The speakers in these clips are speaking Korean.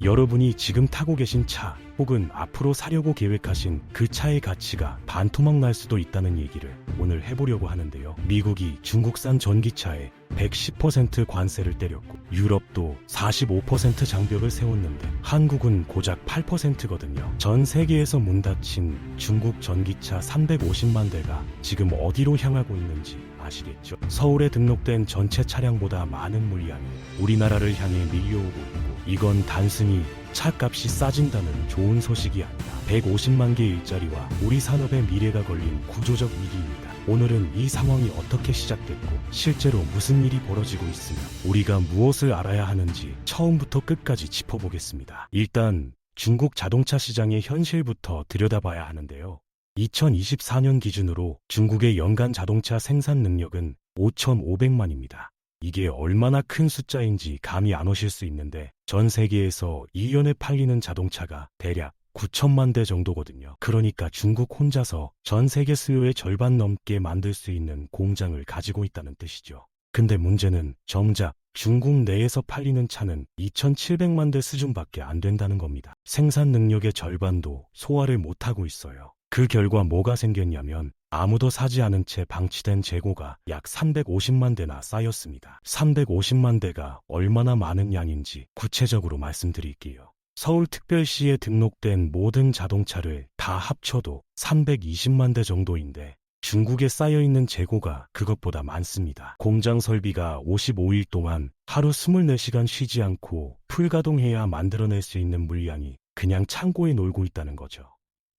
여러분이 지금 타고 계신 차 혹은 앞으로 사려고 계획하신 그 차의 가치가 반토막 날 수도 있다는 얘기를 오늘 해보려고 하는데요. 미국이 중국산 전기차에 110% 관세를 때렸고 유럽도 45% 장벽을 세웠는데 한국은 고작 8%거든요. 전 세계에서 문 닫힌 중국 전기차 350만 대가 지금 어디로 향하고 있는지 아시겠죠? 서울에 등록된 전체 차량보다 많은 물량이 우리나라를 향해 밀려오고 있고 이건 단순히 차값이 싸진다는 좋은 소식이 아니라 150만 개 일자리와 우리 산업의 미래가 걸린 구조적 위기입니다. 오늘은 이 상황이 어떻게 시작됐고 실제로 무슨 일이 벌어지고 있으며 우리가 무엇을 알아야 하는지 처음부터 끝까지 짚어보겠습니다. 일단 중국 자동차 시장의 현실부터 들여다봐야 하는데요. 2024년 기준으로 중국의 연간 자동차 생산 능력은 5,500만입니다. 이게 얼마나 큰 숫자인지 감이 안 오실 수 있는데 전 세계에서 1년에 팔리는 자동차가 대략 9천만 대 정도거든요. 그러니까 중국 혼자서 전 세계 수요의 절반 넘게 만들 수 있는 공장을 가지고 있다는 뜻이죠. 근데 문제는 정작 중국 내에서 팔리는 차는 2,700만 대 수준밖에 안 된다는 겁니다. 생산 능력의 절반도 소화를 못하고 있어요. 그 결과 뭐가 생겼냐면 아무도 사지 않은 채 방치된 재고가 약 350만 대나 쌓였습니다. 350만 대가 얼마나 많은 양인지 구체적으로 말씀드릴게요. 서울특별시에 등록된 모든 자동차를 다 합쳐도 320만 대 정도인데 중국에 쌓여있는 재고가 그것보다 많습니다. 공장 설비가 55일 동안 하루 24시간 쉬지 않고 풀가동해야 만들어낼 수 있는 물량이 그냥 창고에 놀고 있다는 거죠.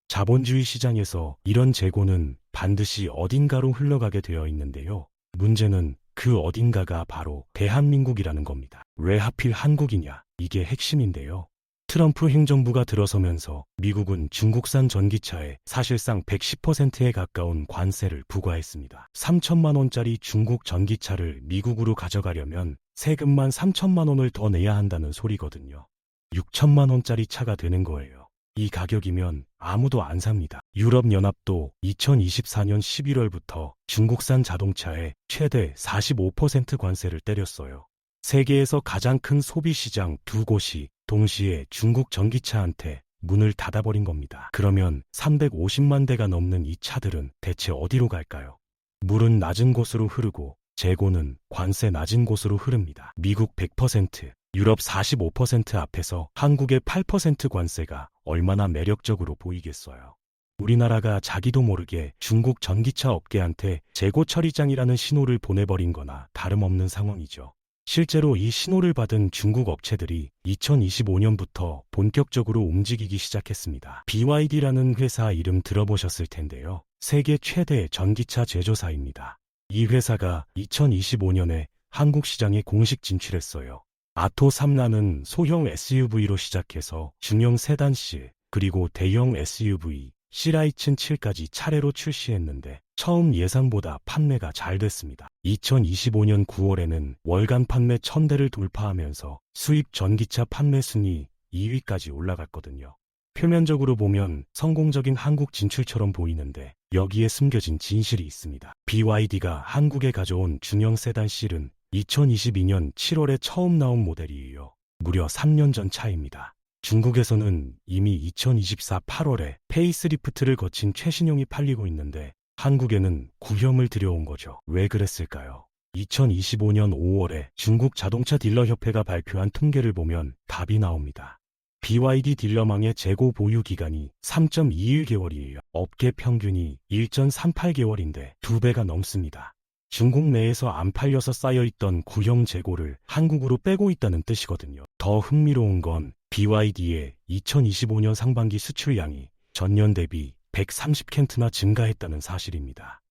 자본주의 시장에서 이런 재고는 반드시 어딘가로 흘러가게 되어 있는데요. 문제는 그 어딘가가 바로 대한민국이라는 겁니다. 왜 하필 한국이냐? 이게 핵심인데요. 트럼프 행정부가 들어서면서 미국은 중국산 전기차에 사실상 110%에 가까운 관세를 부과했습니다. 3천만 원짜리 중국 전기차를 미국으로 가져가려면 세금만 3천만 원을 더 내야 한다는 소리거든요. 6천만 원짜리 차가 되는 거예요. 이 가격이면 아무도 안 삽니다. 유럽연합도 2024년 11월부터 중국산 자동차에 최대 45% 관세를 때렸어요. 세계에서 가장 큰 소비시장 두 곳이 동시에 중국 전기차한테 문을 닫아버린 겁니다. 그러면 350만 대가 넘는 이 차들은 대체 어디로 갈까요? 물은 낮은 곳으로 흐르고 재고는 관세 낮은 곳으로 흐릅니다. 미국 100%, 유럽 45% 앞에서 한국의 8% 관세가 얼마나 매력적으로 보이겠어요. 우리나라가 자기도 모르게 중국 전기차 업계한테 재고 처리장이라는 신호를 보내버린 거나 다름없는 상황이죠. 실제로 이 신호를 받은 중국 업체들이 2025년부터 본격적으로 움직이기 시작했습니다. BYD라는 회사 이름 들어보셨을 텐데요. 세계 최대 전기차 제조사입니다. 이 회사가 2025년에 한국 시장에 공식 진출했어요. 아토3라는 소형 SUV로 시작해서 중형 세단 C, 그리고 대형 SUV, 시라이츠 7까지 차례로 출시했는데 처음 예상보다 판매가 잘 됐습니다. 2025년 9월에는 월간 판매 1000대를 돌파하면서 수입 전기차 판매 순위 2위까지 올라갔거든요. 표면적으로 보면 성공적인 한국 진출처럼 보이는데 여기에 숨겨진 진실이 있습니다. BYD가 한국에 가져온 중형 세단 C는 2022년 7월에 처음 나온 모델이에요. 무려 3년 전 차입니다. 중국에서는 이미 2024 8월에 페이스리프트를 거친 최신형이 팔리고 있는데 한국에는 구형을 들여온 거죠. 왜 그랬을까요? 2025년 5월에 중국 자동차 딜러협회가 발표한 통계를 보면 답이 나옵니다. BYD 딜러망의 재고 보유 기간이 3.21개월이에요. 업계 평균이 1.38개월인데 2배가 넘습니다. 중국 내에서 안 팔려서 쌓여있던 구형 재고를 한국으로 빼고 있다는 뜻이거든요. 더 흥미로운 건 BYD의 2025년 상반기 수출량이 전년 대비 130캔트나 증가했다는 사실입니다.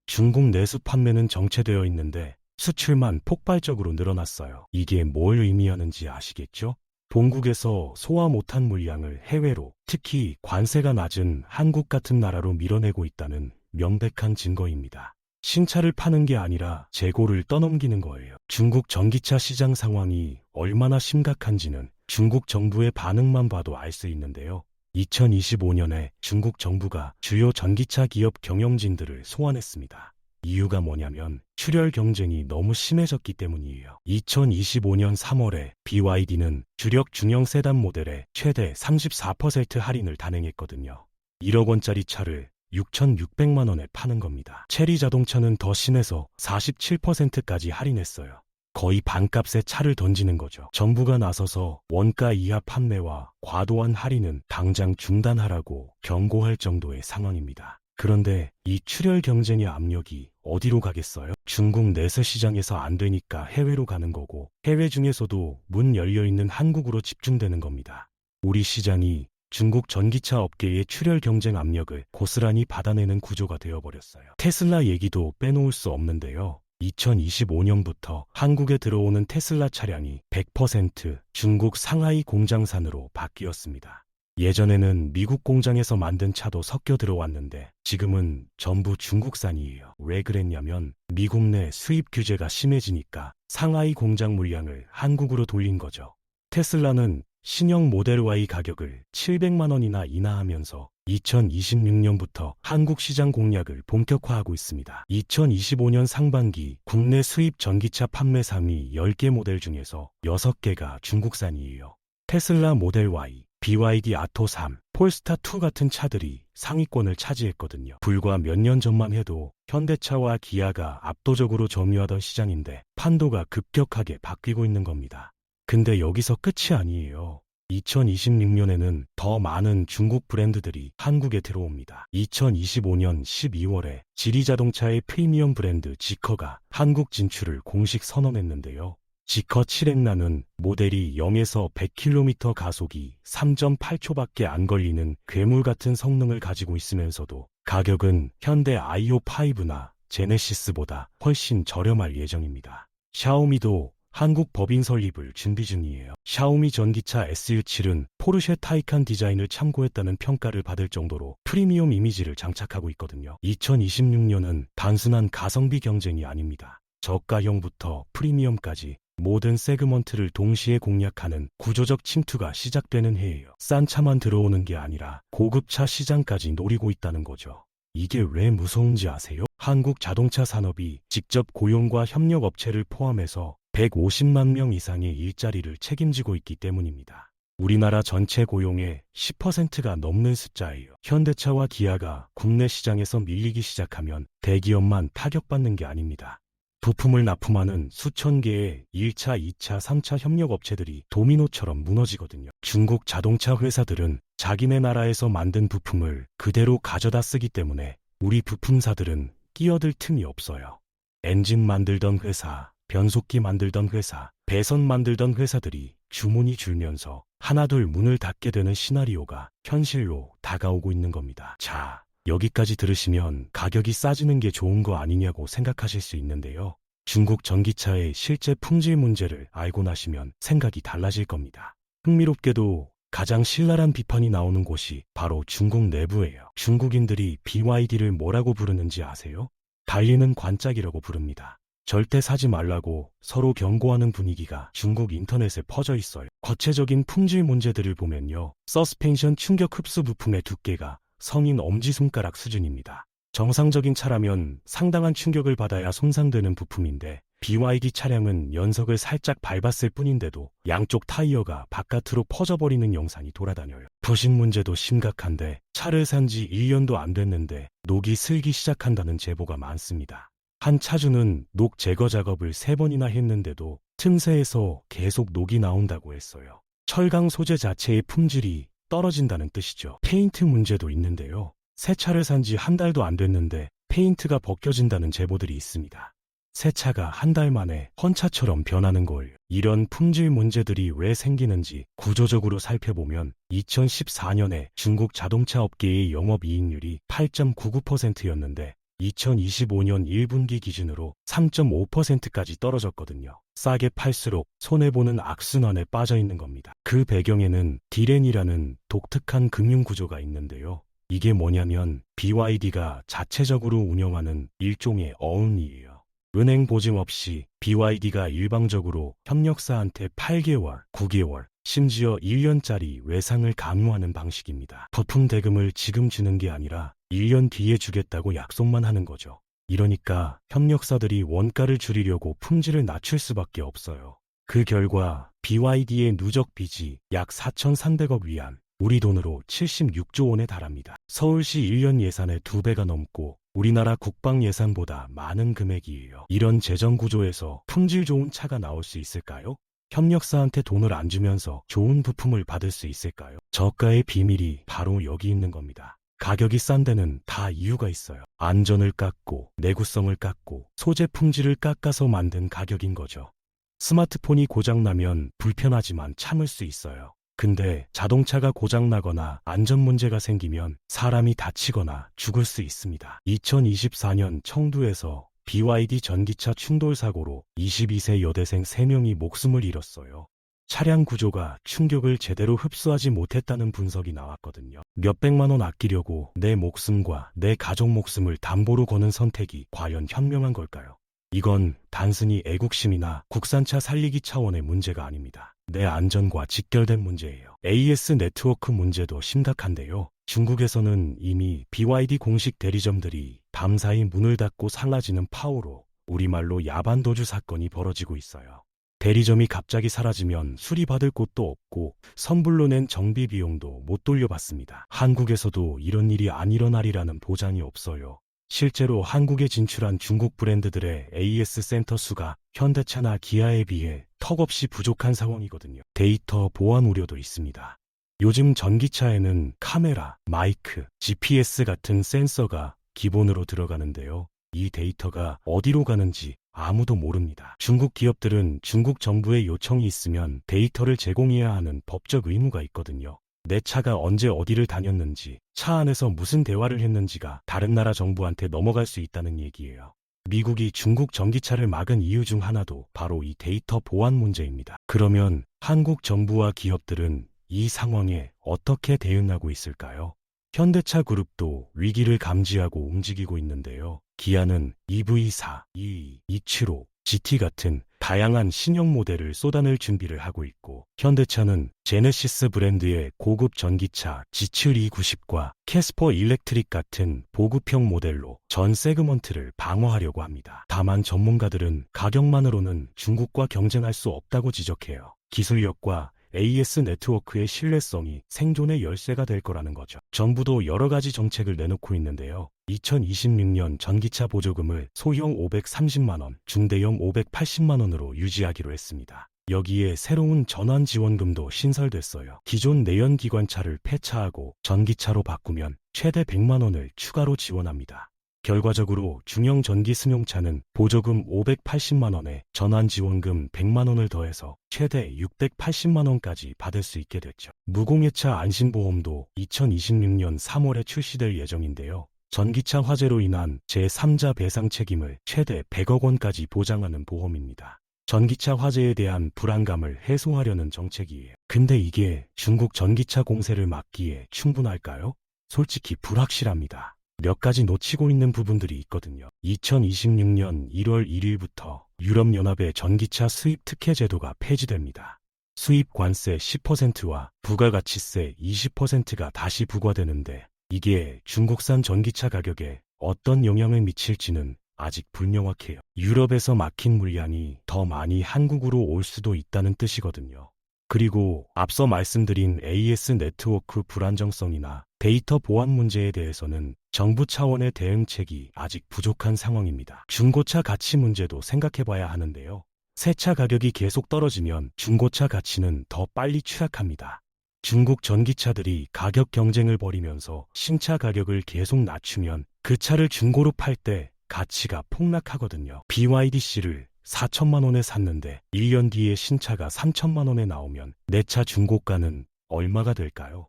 중국 내수 판매는 정체되어 있는데 수출만 폭발적으로 늘어났어요. 이게 뭘 의미하는지 아시겠죠? 본국에서 소화 못한 물량을 해외로, 특히 관세가 낮은 한국 같은 나라로 밀어내고 있다는 명백한 증거입니다. 신차를 파는 게 아니라 재고를 떠넘기는 거예요. 중국 전기차 시장 상황이 얼마나 심각한지는 중국 정부의 반응만 봐도 알 수 있는데요. 2025년에 중국 정부가 주요 전기차 기업 경영진들을 소환했습니다. 이유가 뭐냐면 출혈 경쟁이 너무 심해졌기 때문이에요. 2025년 3월에 BYD는 주력 중형 세단 모델에 최대 34% 할인을 단행했거든요. 1억 원짜리 차를 6,600만 원에 파는 겁니다. 체리 자동차는 더 심해서 47%까지 할인했어요. 거의 반값에 차를 던지는 거죠. 정부가 나서서 원가 이하 판매와 과도한 할인은 당장 중단하라고 경고할 정도의 상황입니다. 그런데 이 출혈 경쟁의 압력이 어디로 가겠어요? 중국 내수 시장에서 안 되니까 해외로 가는 거고, 해외 중에서도 문 열려있는 한국으로 집중되는 겁니다. 우리 시장이 중국 전기차 업계의 출혈 경쟁 압력을 고스란히 받아내는 구조가 되어버렸어요. 테슬라 얘기도 빼놓을 수 없는데요. 2025년부터 한국에 들어오는 테슬라 차량이 100% 중국 상하이 공장산으로 바뀌었습니다. 예전에는 미국 공장에서 만든 차도 섞여 들어왔는데 지금은 전부 중국산이에요. 왜 그랬냐면 미국 내 수입 규제가 심해지니까 상하이 공장 물량을 한국으로 돌린 거죠. 테슬라는 신형 모델 Y 가격을 700만 원이나 인하하면서 2026년부터 한국 시장 공략을 본격화하고 있습니다. 2025년 상반기 국내 수입 전기차 판매 상위 10개 모델 중에서 6개가 중국산이에요. 테슬라 모델 Y, BYD 아토 3, 폴스타 2 같은 차들이 상위권을 차지했거든요. 불과 몇 년 전만 해도 현대차와 기아가 압도적으로 점유하던 시장인데 판도가 급격하게 바뀌고 있는 겁니다. 근데 여기서 끝이 아니에요. 2026년에는 더 많은 중국 브랜드들이 한국에 들어옵니다. 2025년 12월에 지리자동차의 프리미엄 브랜드 지커가 한국 진출을 공식 선언했는데요. 지커 7엑라는 모델이 0에서 100km 가속이 3.8초밖에 안 걸리는 괴물 같은 성능을 가지고 있으면서도 가격은 현대 아이오5나 제네시스보다 훨씬 저렴할 예정입니다. 샤오미도 한국 법인 설립을 준비 중이에요. 샤오미 전기차 SU7은 포르쉐 타이칸 디자인을 참고했다는 평가를 받을 정도로 프리미엄 이미지를 장착하고 있거든요. 2026년은 단순한 가성비 경쟁이 아닙니다. 저가형부터 프리미엄까지 모든 세그먼트를 동시에 공략하는 구조적 침투가 시작되는 해예요. 싼 차만 들어오는 게 아니라 고급차 시장까지 노리고 있다는 거죠. 이게 왜 무서운지 아세요? 한국 자동차 산업이 직접 고용과 협력 업체를 포함해서 150만 명 이상의 일자리를 책임지고 있기 때문입니다. 우리나라 전체 고용의 10%가 넘는 숫자예요. 현대차와 기아가 국내 시장에서 밀리기 시작하면 대기업만 타격받는 게 아닙니다. 부품을 납품하는 수천 개의 1차, 2차, 3차 협력업체들이 도미노처럼 무너지거든요. 중국 자동차 회사들은 자기네 나라에서 만든 부품을 그대로 가져다 쓰기 때문에 우리 부품사들은 끼어들 틈이 없어요. 엔진 만들던 회사, 변속기 만들던 회사, 배선 만들던 회사들이 주문이 줄면서 하나둘 문을 닫게 되는 시나리오가 현실로 다가오고 있는 겁니다. 자, 여기까지 들으시면 가격이 싸지는 게 좋은 거 아니냐고 생각하실 수 있는데요. 중국 전기차의 실제 품질 문제를 알고 나시면 생각이 달라질 겁니다. 흥미롭게도 가장 신랄한 비판이 나오는 곳이 바로 중국 내부예요. 중국인들이 BYD를 뭐라고 부르는지 아세요? 달리는 관짝이라고 부릅니다. 절대 사지 말라고 서로 경고하는 분위기가 중국 인터넷에 퍼져 있어요. 거체적인 품질 문제들을 보면요. 서스펜션 충격 흡수 부품의 두께가 성인 엄지손가락 수준입니다. 정상적인 차라면 상당한 충격을 받아야 손상되는 부품인데 BYD 차량은 연석을 살짝 밟았을 뿐인데도 양쪽 타이어가 바깥으로 퍼져버리는 영상이 돌아다녀요. 부식 문제도 심각한데 차를 산 지 1년도 안 됐는데 녹이 슬기 시작한다는 제보가 많습니다. 한 차주는 녹 제거 작업을 3번이나 했는데도 틈새에서 계속 녹이 나온다고 했어요. 철강 소재 자체의 품질이 떨어진다는 뜻이죠. 페인트 문제도 있는데요. 새 차를 산 지 한 달도 안 됐는데 페인트가 벗겨진다는 제보들이 있습니다. 새 차가 한 달 만에 헌차처럼 변하는 거예요. 이런 품질 문제들이 왜 생기는지 구조적으로 살펴보면 2014년에 중국 자동차 업계의 영업이익률이 8.99%였는데 2025년 1분기 기준으로 3.5%까지 떨어졌거든요. 싸게 팔수록 손해보는 악순환에 빠져 있는 겁니다. 그 배경에는 디렌이라는 독특한 금융구조가 있는데요. 이게 뭐냐면 BYD가 자체적으로 운영하는 일종의 어음이에요. 은행 보증 없이 BYD가 일방적으로 협력사한테 8개월, 9개월, 심지어 1년짜리 외상을 강요하는 방식입니다. 부품 대금을 지금 주는 게 아니라 1년 뒤에 주겠다고 약속만 하는 거죠. 이러니까 협력사들이 원가를 줄이려고 품질을 낮출 수밖에 없어요. 그 결과 BYD의 누적 빚이 약 4,300억 위안, 우리 돈으로 76조 원에 달합니다. 서울시 1년 예산의 2배가 넘고 우리나라 국방 예산보다 많은 금액이에요. 이런 재정 구조에서 품질 좋은 차가 나올 수 있을까요? 협력사한테 돈을 안 주면서 좋은 부품을 받을 수 있을까요? 저가의 비밀이 바로 여기 있는 겁니다. 가격이 싼 데는 다 이유가 있어요. 안전을 깎고 내구성을 깎고 소재 품질을 깎아서 만든 가격인 거죠. 스마트폰이 고장나면 불편하지만 참을 수 있어요. 근데 자동차가 고장나거나 안전 문제가 생기면 사람이 다치거나 죽을 수 있습니다. 2024년 청두에서 BYD 전기차 충돌 사고로 22세 여대생 3명이 목숨을 잃었어요. 차량 구조가 충격을 제대로 흡수하지 못했다는 분석이 나왔거든요. 몇백만 원 아끼려고 내 목숨과 내 가족 목숨을 담보로 거는 선택이 과연 현명한 걸까요? 이건 단순히 애국심이나 국산차 살리기 차원의 문제가 아닙니다. 내 안전과 직결된 문제예요. AS 네트워크 문제도 심각한데요. 중국에서는 이미 BYD 공식 대리점들이 밤사이 문을 닫고 사라지는 파워로 우리말로 야반도주 사건이 벌어지고 있어요. 대리점이 갑자기 사라지면 수리받을 곳도 없고 선불로 낸 정비 비용도 못 돌려받습니다. 한국에서도 이런 일이 안 일어나리라는 보장이 없어요. 실제로 한국에 진출한 중국 브랜드들의 AS 센터 수가 현대차나 기아에 비해 턱없이 부족한 상황이거든요. 데이터 보안 우려도 있습니다. 요즘 전기차에는 카메라, 마이크, GPS 같은 센서가 기본으로 들어가는데요. 이 데이터가 어디로 가는지 아무도 모릅니다. 중국 기업들은 중국 정부의 요청이 있으면 데이터를 제공해야 하는 법적 의무가 있거든요. 내 차가 언제 어디를 다녔는지, 차 안에서 무슨 대화를 했는지가 다른 나라 정부한테 넘어갈 수 있다는 얘기예요. 미국이 중국 전기차를 막은 이유 중 하나도 바로 이 데이터 보안 문제입니다. 그러면 한국 정부와 기업들은 이 상황에 어떻게 대응하고 있을까요? 현대차 그룹도 위기를 감지하고 움직이고 있는데요. 기아는 EV4, E, E75, GT 같은 다양한 신형 모델을 쏟아낼 준비를 하고 있고, 현대차는 제네시스 브랜드의 고급 전기차 G7 E90과 캐스퍼 일렉트릭 같은 보급형 모델로 전 세그먼트를 방어하려고 합니다. 다만 전문가들은 가격만으로는 중국과 경쟁할 수 없다고 지적해요. 기술력과 AS 네트워크의 신뢰성이 생존의 열쇠가 될 거라는 거죠. 정부도 여러 가지 정책을 내놓고 있는데요. 2026년 전기차 보조금을 소형 530만 원, 중대형 580만 원으로 유지하기로 했습니다. 여기에 새로운 전환 지원금도 신설됐어요. 기존 내연기관차를 폐차하고 전기차로 바꾸면 최대 100만 원을 추가로 지원합니다. 결과적으로 중형 전기 승용차는 보조금 580만 원에 전환지원금 100만 원을 더해서 최대 680만 원까지 받을 수 있게 됐죠. 무공해차 안심보험도 2026년 3월에 출시될 예정인데요. 전기차 화재로 인한 제3자 배상 책임을 최대 100억 원까지 보장하는 보험입니다. 전기차 화재에 대한 불안감을 해소하려는 정책이에요. 근데 이게 중국 전기차 공세를 막기에 충분할까요? 솔직히 불확실합니다. 몇 가지 놓치고 있는 부분들이 있거든요. 2026년 1월 1일부터 유럽연합의 전기차 수입 특혜 제도가 폐지됩니다. 수입 관세 10%와 부가가치세 20%가 다시 부과되는데, 이게 중국산 전기차 가격에 어떤 영향을 미칠지는 아직 불명확해요. 유럽에서 막힌 물량이 더 많이 한국으로 올 수도 있다는 뜻이거든요. 그리고 앞서 말씀드린 AS 네트워크 불안정성이나 데이터 보안 문제에 대해서는 정부 차원의 대응책이 아직 부족한 상황입니다. 중고차 가치 문제도 생각해봐야 하는데요. 새 차 가격이 계속 떨어지면 중고차 가치는 더 빨리 추락합니다. 중국 전기차들이 가격 경쟁을 벌이면서 신차 가격을 계속 낮추면 그 차를 중고로 팔 때 가치가 폭락하거든요. BYD-C를 4천만 원에 샀는데 1년 뒤에 신차가 3천만 원에 나오면 내 차 중고가는 얼마가 될까요?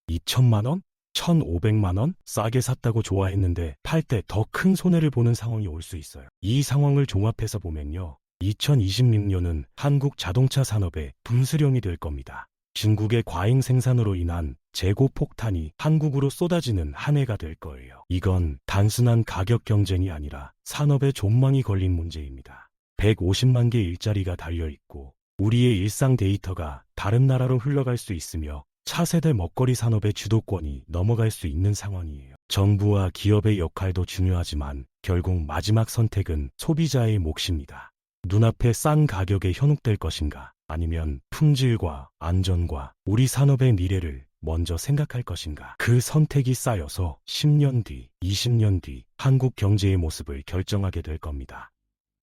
2천만 원? 1,500만 원? 싸게 샀다고 좋아했는데 팔 때 더 큰 손해를 보는 상황이 올 수 있어요. 이 상황을 종합해서 보면요. 2026년은 한국 자동차 산업의 분수령이 될 겁니다. 중국의 과잉 생산으로 인한 재고 폭탄이 한국으로 쏟아지는 한 해가 될 거예요. 이건 단순한 가격 경쟁이 아니라 산업의 존망이 걸린 문제입니다. 150만 개 일자리가 달려있고 우리의 일상 데이터가 다른 나라로 흘러갈 수 있으며 차세대 먹거리 산업의 주도권이 넘어갈 수 있는 상황이에요. 정부와 기업의 역할도 중요하지만 결국 마지막 선택은 소비자의 몫입니다. 눈앞에 싼 가격에 현혹될 것인가, 아니면 품질과 안전과 우리 산업의 미래를 먼저 생각할 것인가. 그 선택이 쌓여서 10년 뒤, 20년 뒤 한국 경제의 모습을 결정하게 될 겁니다.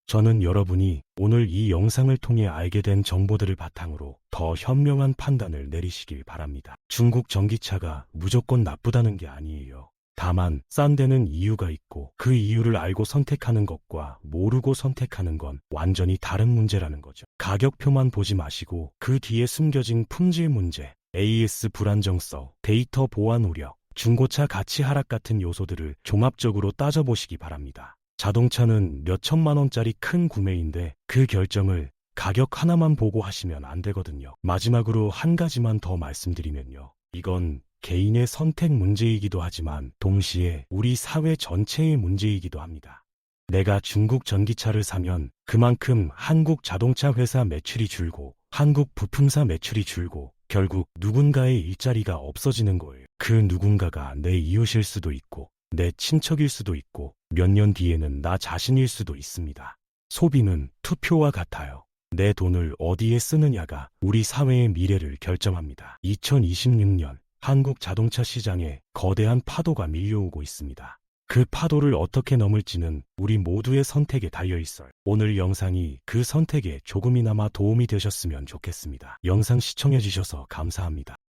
저는 여러분이 오늘 이 영상을 통해 알게 된 정보들을 바탕으로 더 현명한 판단을 내리시길 바랍니다. 중국 전기차가 무조건 나쁘다는 게 아니에요. 다만 싼 데는 이유가 있고 그 이유를 알고 선택하는 것과 모르고 선택하는 건 완전히 다른 문제라는 거죠. 가격표만 보지 마시고 그 뒤에 숨겨진 품질 문제, AS 불안정성, 데이터 보안 우려, 중고차 가치 하락 같은 요소들을 종합적으로 따져보시기 바랍니다. 자동차는 몇 천만 원짜리 큰 구매인데 그 결정을 가격 하나만 보고 하시면 안 되거든요. 마지막으로 한 가지만 더 말씀드리면요. 이건 개인의 선택 문제이기도 하지만 동시에 우리 사회 전체의 문제이기도 합니다. 내가 중국 전기차를 사면 그만큼 한국 자동차 회사 매출이 줄고 한국 부품사 매출이 줄고 결국 누군가의 일자리가 없어지는 거예요. 그 누군가가 내 이웃일 수도 있고 내 친척일 수도 있고 몇 년 뒤에는 나 자신일 수도 있습니다. 소비는 투표와 같아요. 내 돈을 어디에 쓰느냐가 우리 사회의 미래를 결정합니다. 2026년 한국 자동차 시장에 거대한 파도가 밀려오고 있습니다. 그 파도를 어떻게 넘을지는 우리 모두의 선택에 달려 있어요. 오늘 영상이 그 선택에 조금이나마 도움이 되셨으면 좋겠습니다. 영상 시청해 주셔서 감사합니다.